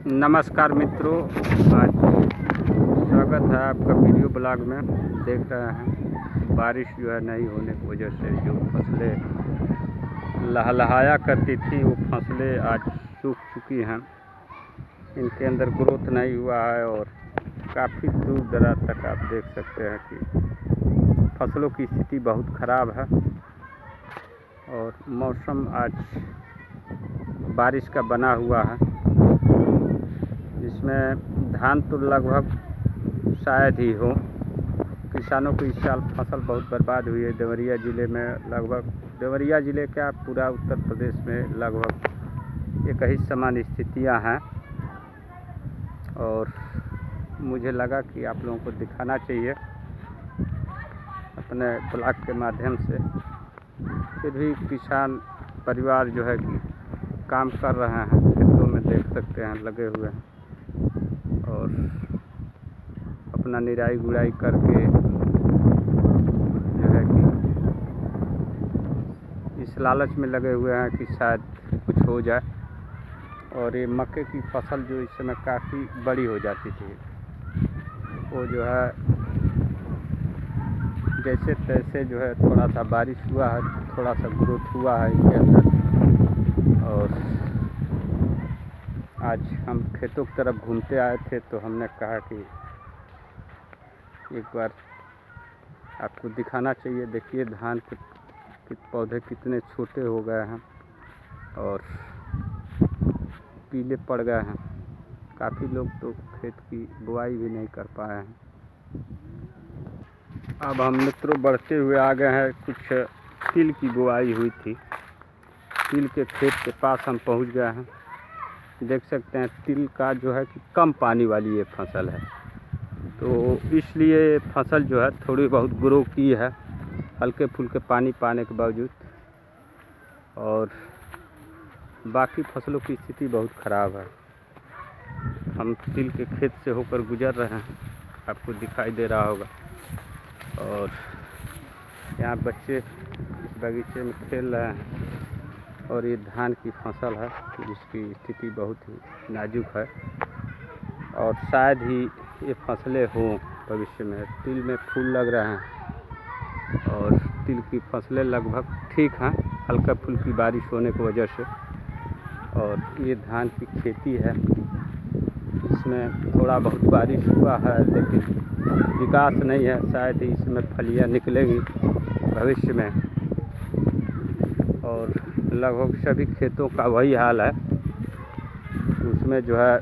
नमस्कार मित्रों, आज स्वागत है आपका वीडियो ब्लॉग में। देख रहे हैं बारिश जो है नहीं होने की वजह से जो फसलें लहलहाया करती थी वो फसलें आज सूख चुकी हैं। इनके अंदर ग्रोथ नहीं हुआ है और काफ़ी दूर दराज तक आप देख सकते हैं कि फसलों की स्थिति बहुत ख़राब है। और मौसम आज बारिश का बना हुआ है, जिसमें धान तो लगभग शायद ही हो। किसानों की इस साल फसल बहुत बर्बाद हुई है। देवरिया ज़िले में लगभग, देवरिया ज़िले क्या पूरा उत्तर प्रदेश में लगभग एक ही समान स्थितियां हैं। और मुझे लगा कि आप लोगों को दिखाना चाहिए अपने ब्लॉग के माध्यम से। फिर भी किसान परिवार जो है कि काम कर रहे हैं, खेतों में देख सकते हैं लगे हुए हैं और अपना निराई गुड़ाई करके जो है कि इस लालच में लगे हुए हैं कि शायद कुछ हो जाए। और ये मक्के की फसल जो इस समय काफ़ी बड़ी हो जाती थी, वो जो है जैसे तैसे जो है थोड़ा सा बारिश हुआ है, थोड़ा सा ग्रोथ हुआ है इसके अंदर। और आज हम खेतों की तरफ घूमते आए थे तो हमने कहा कि एक बार आपको दिखाना चाहिए। देखिए धान के पौधे कितने छोटे हो गए हैं और पीले पड़ गए हैं। काफ़ी लोग तो खेत की बुआई भी नहीं कर पाए हैं। अब हम मित्रों बढ़ते हुए आ गए हैं। कुछ तिल की बुआई हुई थी, तिल के खेत के पास हम पहुंच गए हैं। देख सकते हैं तिल का जो है कि कम पानी वाली ये फसल है, तो इसलिए फसल जो है थोड़ी बहुत ग्रो की है हल्के फुल्के पानी पाने के बावजूद। और बाकी फसलों की स्थिति बहुत ख़राब है। हम तिल के खेत से होकर गुजर रहे हैं, आपको दिखाई दे रहा होगा। और यहाँ बच्चे इस बगीचे में खेल रहे हैं। और ये धान की फसल है जिसकी स्थिति बहुत ही नाजुक है और शायद ही ये फसलें हों भविष्य में। तिल में फूल लग रहे हैं और तिल की फसलें लगभग ठीक हैं, हल्का फुल्की बारिश होने की वजह से। और ये धान की खेती है, इसमें थोड़ा बहुत बारिश हुआ है लेकिन विकास नहीं है। शायद ही इसमें फलियां निकलेंगी भविष्य में। और लगभग सभी खेतों का वही हाल है, उसमें जो है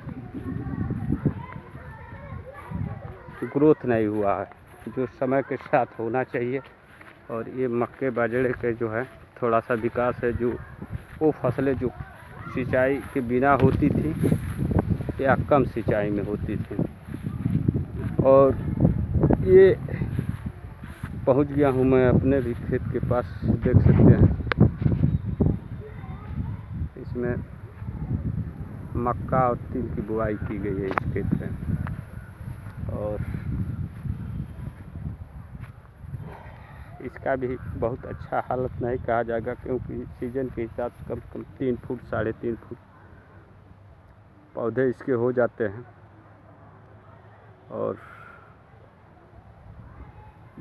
ग्रोथ नहीं हुआ है जो समय के साथ होना चाहिए। और ये मक्के बाजरे के जो है थोड़ा सा विकास है, जो वो फसलें जो सिंचाई के बिना होती थी या कम सिंचाई में होती थी। और ये पहुंच गया हूँ मैं अपने भी खेत के पास, देख सकते हैं इसमें मक्का और तिल की बुआई की गई है इस खेत में। और इसका भी बहुत अच्छा हालत नहीं कहा जाएगा, क्योंकि सीजन के हिसाब से कम से कम 3 फुट 3.5 फुट पौधे इसके हो जाते हैं। और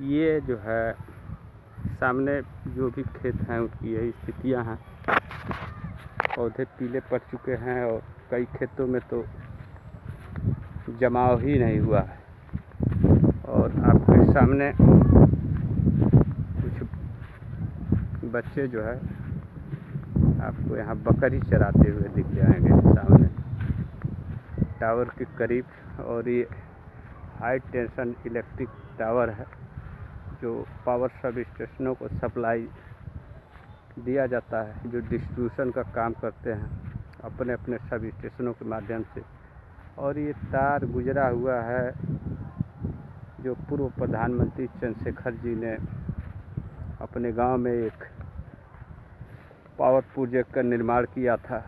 ये जो है सामने जो भी खेत हैं उनकी यही स्थितियां हैं। पौधे पीले पड़ चुके हैं और कई खेतों में तो जमाव ही नहीं हुआ है। और आपके सामने कुछ बच्चे जो है आपको यहाँ बकरी चराते हुए दिख जाएंगे सामने टावर के करीब। और ये हाई टेंशन इलेक्ट्रिक टावर है जो पावर सब स्टेशनों को सप्लाई दिया जाता है, जो डिस्ट्रीब्यूशन का काम करते हैं अपने अपने सब स्टेशनों के माध्यम से। और ये तार गुजरा हुआ है जो पूर्व प्रधानमंत्री चंद्रशेखर जी ने अपने गांव में एक पावर प्रोजेक्ट का निर्माण किया था।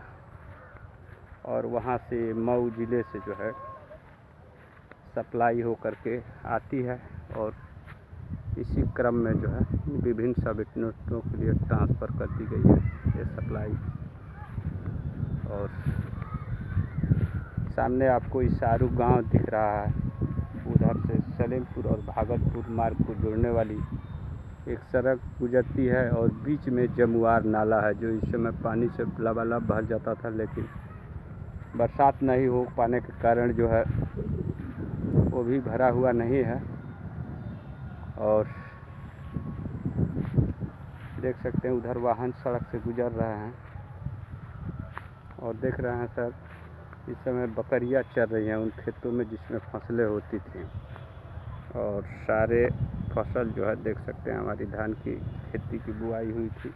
और वहां से मऊ ज़िले से जो है सप्लाई हो करके आती है और इसी क्रम में जो है विभिन्न सब स्टेशनों के लिए ट्रांसफ़र कर दी गई है ये सप्लाई। और सामने आपको इसारू गांव दिख रहा है। उधर से सलेमपुर और भागलपुर मार्ग को जोड़ने वाली एक सड़क गुजरती है और बीच में जमुआर नाला है, जो इस समय पानी से लबालब भर जाता था, लेकिन बरसात नहीं हो पाने के कारण जो है वो भी भरा हुआ नहीं है। और देख सकते हैं उधर वाहन सड़क से गुजर रहे हैं और देख रहे हैं सर, इस समय बकरियां चर रही हैं उन खेतों में जिसमें फसलें होती थी। और सारे फसल जो है देख सकते हैं हमारी धान की खेती की बुआई हुई थी।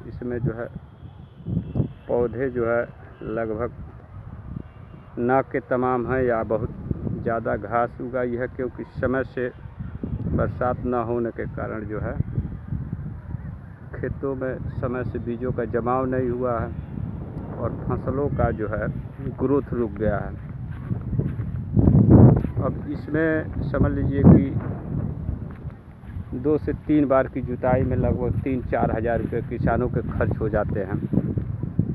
इसमें जो है पौधे जो है लगभग ना के तमाम हैं या बहुत ज़्यादा घास उगाई है, क्योंकि समय से बरसात ना होने के कारण जो है खेतों में समय से बीजों का जमाव नहीं हुआ है और फसलों का जो है ग्रोथ रुक गया है। अब इसमें समझ लीजिए कि 2 से 3 बार की जुताई में लगभग 3-4 हज़ार रुपये किसानों के खर्च हो जाते हैं।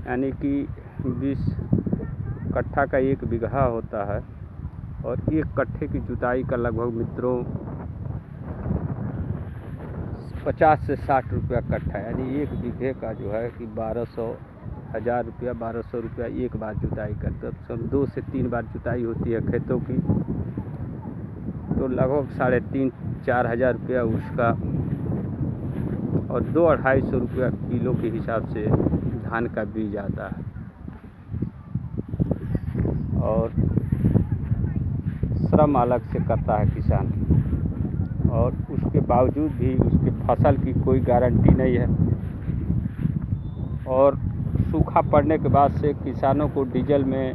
यानी कि 20 कट्ठा का 1 बीघा होता है और 1 कट्ठे की जुताई का लगभग मित्रों 50 से 60 रुपया कट्ठा, यानी 1 बीघे का जो है कि 1200 रुपया एक बार जुताई करते हैं। तो 2 से 3 बार जुताई होती है खेतों की, तो लगभग 3,500-4 हज़ार रुपया उसका, और 200-250 रुपया किलो के हिसाब से धान का बीज आता है। और श्रम अलग से करता है किसान, और उसके बावजूद भी उसके फसल की कोई गारंटी नहीं है। और सूखा पड़ने के बाद से किसानों को डीजल में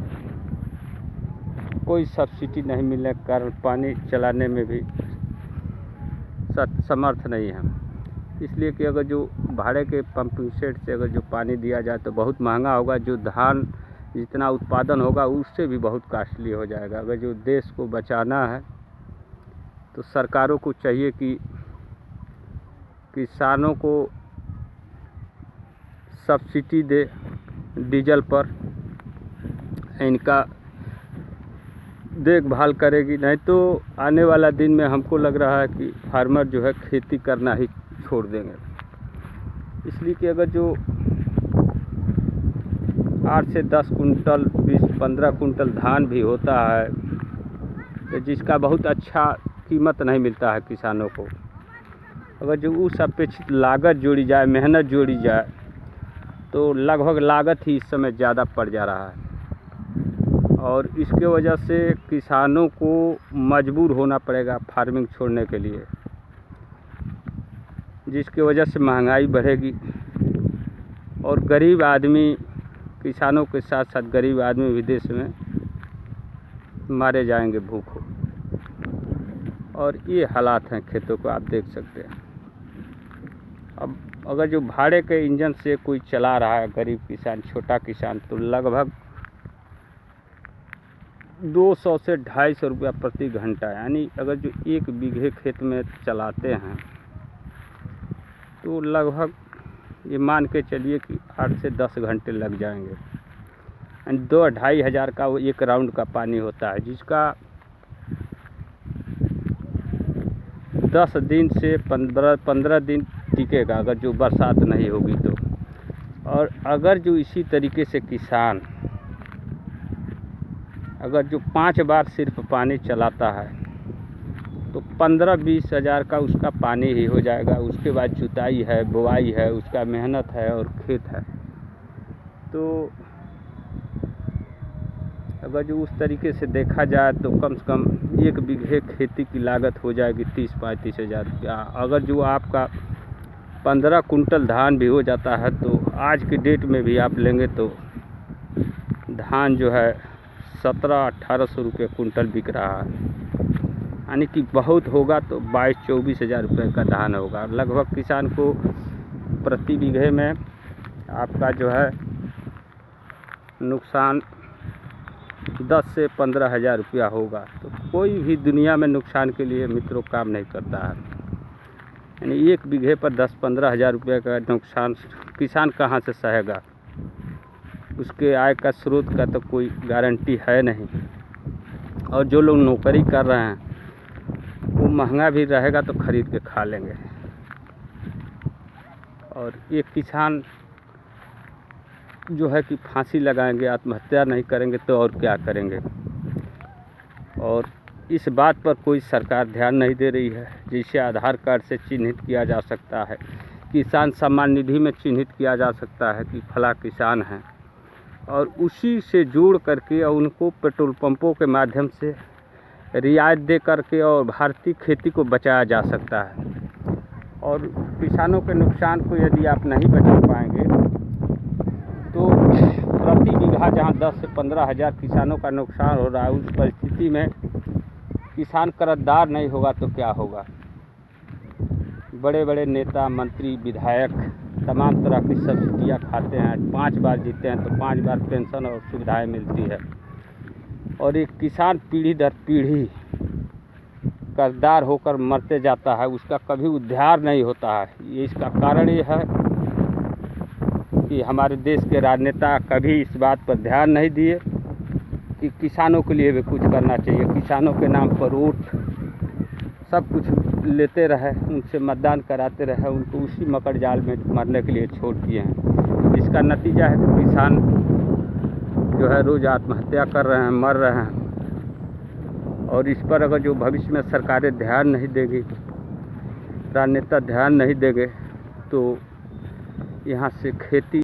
कोई सब्सिडी नहीं मिलने के कारण पानी चलाने में भी समर्थ नहीं है। इसलिए कि अगर जो भाड़े के पंपिंग सेट से अगर जो पानी दिया जाए तो बहुत महंगा होगा, जो धान जितना उत्पादन होगा उससे भी बहुत कॉस्टली हो जाएगा। अगर जो देश को बचाना है तो सरकारों को चाहिए कि किसानों को सब्सिडी दे डीजल पर, इनका देखभाल करेगी। नहीं तो आने वाला दिन में हमको लग रहा है कि फार्मर जो है खेती करना ही छोड़ देंगे। इसलिए कि अगर जो 8 से 10 कुंटल 20-15 कुंटल धान भी होता है तो जिसका बहुत अच्छा कीमत नहीं मिलता है किसानों को, अगर जो उस अपेक्षित लागत जोड़ी जाए, मेहनत जोड़ी जाए, तो लगभग लागत ही इस समय ज़्यादा पड़ जा रहा है। और इसके वजह से किसानों को मजबूर होना पड़ेगा फार्मिंग छोड़ने के लिए, जिसकी वजह से महंगाई बढ़ेगी और गरीब आदमी, किसानों के साथ साथ गरीब आदमी विदेश में मारे जाएंगे भूखों। और ये हालात हैं खेतों को, आप देख सकते हैं। अब अगर जो भाड़े के इंजन से कोई चला रहा है गरीब किसान, छोटा किसान, तो लगभग 200 से 250 रुपया प्रति घंटा, यानी अगर जो 1 बीघे खेत में चलाते हैं तो लगभग ये मान के चलिए कि 8 से 10 घंटे लग जाएंगे। एंड 2-2.5 हज़ार का वो 1 राउंड का पानी होता है, जिसका 10 दिन से 15 दिन टिकेगा अगर जो बरसात नहीं होगी तो। और अगर जो इसी तरीके से किसान अगर जो 5 बार सिर्फ पानी चलाता है तो 15-20 हज़ार का उसका पानी ही हो जाएगा। उसके बाद जुताई है, बुआई है, उसका मेहनत है और खेत है। तो अगर जो उस तरीके से देखा जाए तो कम से कम 1 बीघे खेती की लागत हो जाएगी 30-35 हज़ार रुपया। अगर जो आपका 15 कुंटल धान भी हो जाता है तो आज की डेट में भी आप लेंगे तो धान जो है 1700-1800 रुपये कुंटल बिक रहा है। यानी कि बहुत होगा तो 22-24 हज़ार रुपये का धान होगा। लगभग किसान को प्रति बीघे में आपका जो है नुकसान 10 से 15 हज़ार रुपया होगा। तो कोई भी दुनिया में नुकसान के लिए मित्रों काम नहीं करता है। यानी 1 बीघे पर 10-15 हज़ार रुपये का नुकसान किसान कहाँ से सहेगा। उसके आय का स्रोत का तो कोई गारंटी है नहीं। और जो लोग नौकरी कर रहे हैं वो महंगा भी रहेगा तो ख़रीद के खा लेंगे। और एक किसान जो है कि फांसी लगाएंगे, आत्महत्या नहीं करेंगे तो और क्या करेंगे। और इस बात पर कोई सरकार ध्यान नहीं दे रही है। जिसे आधार कार्ड से चिन्हित किया जा सकता है, किसान सम्मान निधि में चिन्हित किया जा सकता है कि फला किसान हैं, और उसी से जोड़ करके और उनको पेट्रोल पंपों के माध्यम से रियायत दे करके और भारतीय खेती को बचाया जा सकता है। और किसानों के नुकसान को यदि आप नहीं बचा पाएंगे तो प्रति बीघा जहां 10 से 15 हज़ार किसानों का नुकसान हो रहा है, उस परिस्थिति में किसान कर्जदार नहीं होगा तो क्या होगा। बड़े बड़े नेता, मंत्री, विधायक तमाम तरह की सब्सिडियाँ खाते हैं, 5 बार जीते हैं तो 5 बार पेंशन और सुविधाएं मिलती है। और एक किसान पीढ़ी दर पीढ़ी कर्जदार होकर मरते जाता है, उसका कभी उद्धार नहीं होता है। ये इसका कारण ये है कि हमारे देश के राजनेता कभी इस बात पर ध्यान नहीं दिए कि किसानों के लिए भी कुछ करना चाहिए। किसानों के नाम पर वोट सब कुछ लेते रहे, उनसे मतदान कराते रहे, उनको उसी मकर जाल में मरने के लिए छोड़ दिए हैं। इसका नतीजा है कि किसान जो है रोज़ आत्महत्या कर रहे हैं, मर रहे हैं। और इस पर अगर जो भविष्य में सरकारें ध्यान नहीं देगी, राजनेता ध्यान नहीं देंगे तो यहाँ से खेती